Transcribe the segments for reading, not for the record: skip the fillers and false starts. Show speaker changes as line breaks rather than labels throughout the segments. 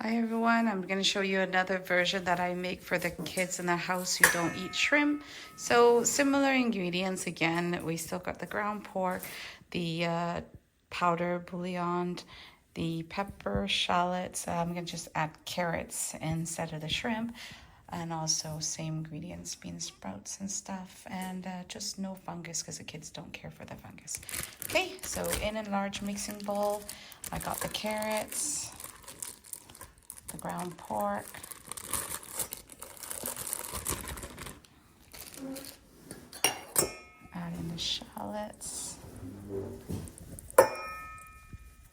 Hi everyone, I'm going to show you another version that I make for the kids in the house who don't eat shrimp. So similar ingredients again, we still got the ground pork, the powder bouillon, the pepper, shallots. I'm going to just add carrots instead of the shrimp, and also same ingredients, bean sprouts and stuff, and just no fungus because the kids don't care for the fungus. Okay, so in a large mixing bowl, I got the carrots, the ground pork, add in the shallots,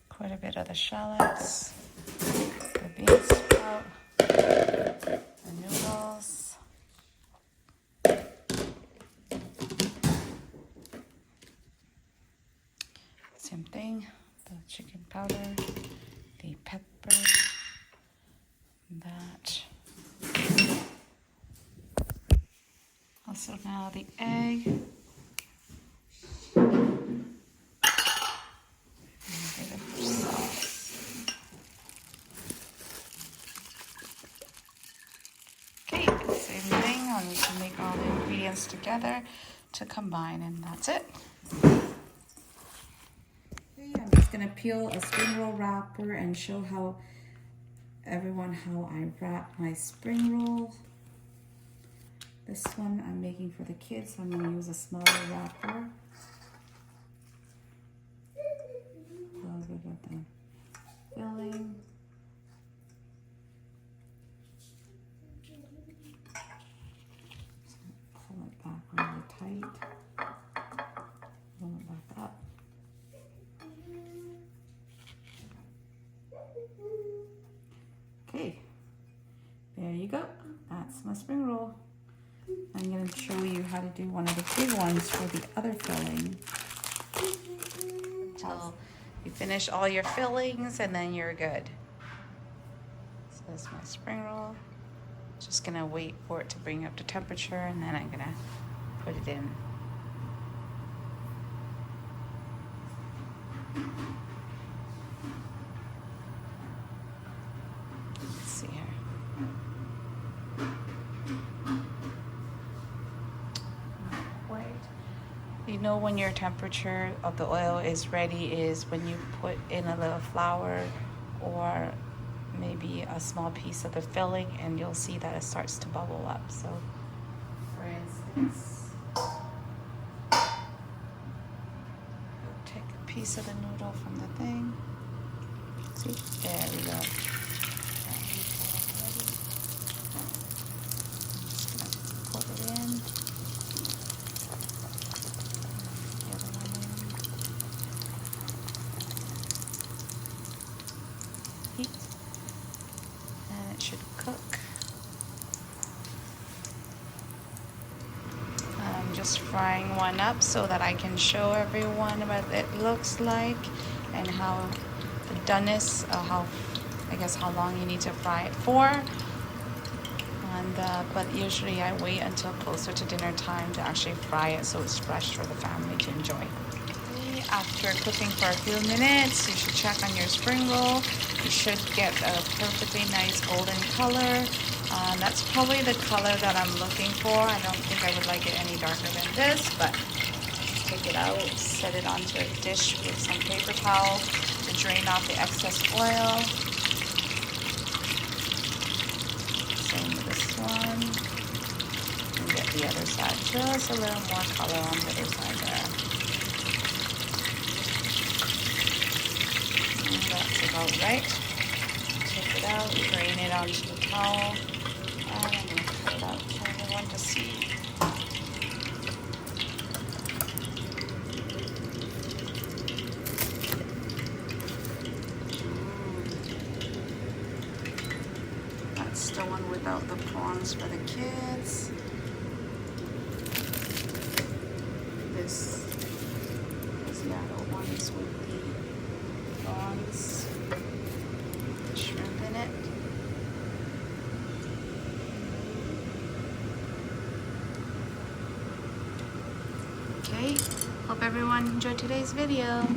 quite a bit of the shallots, the bean sprout, the noodles, same thing, the chicken powder, the pepper, that. Also now the egg. And a bit of sauce. Okay, same thing. I'll need to make all the ingredients together to combine, and that's it. Okay, I'm just gonna peel a spring roll wrapper and show everyone how I wrap my spring roll. This one I'm making for the kids, so I'm going to use a smaller wrapper. A little bit of the filling. Just pull it back really tight. Pull it back up. Okay, there you go. That's my spring roll. I'm going to show you how to do one of the big ones for the other filling. Until you finish all your fillings and then you're good. So that's my spring roll. Just going to wait for it to bring up to temperature, and then I'm going to put it in. Let's see here. You know when your temperature of the oil is ready is when you put in a little flour or maybe a small piece of the filling, and you'll see that it starts to bubble up. So for instance, take a piece of the noodle from the thing. See, there we go. Put it in. And it should cook. I'm just frying one up so that I can show everyone what it looks like and how the doneness, how long you need to fry it for. And but usually I wait until closer to dinner time to actually fry it so it's fresh for the family to enjoy. After cooking for a few minutes, you should check on your spring roll. You should get a perfectly nice golden color. That's probably the color that I'm looking for. I don't think I would like it any darker than this, but take it out, set it onto a dish with some paper towel to drain off the excess oil. Same with this one. And get the other side, just a little more color on the other side there. That's about right. Take it out, drain it onto the towel, and I'm going to cut it out for everyone to see. That's the one without the prawns for the kids. This is the other ones with the prawns, the shrimp in it. Okay, hope everyone enjoyed today's video.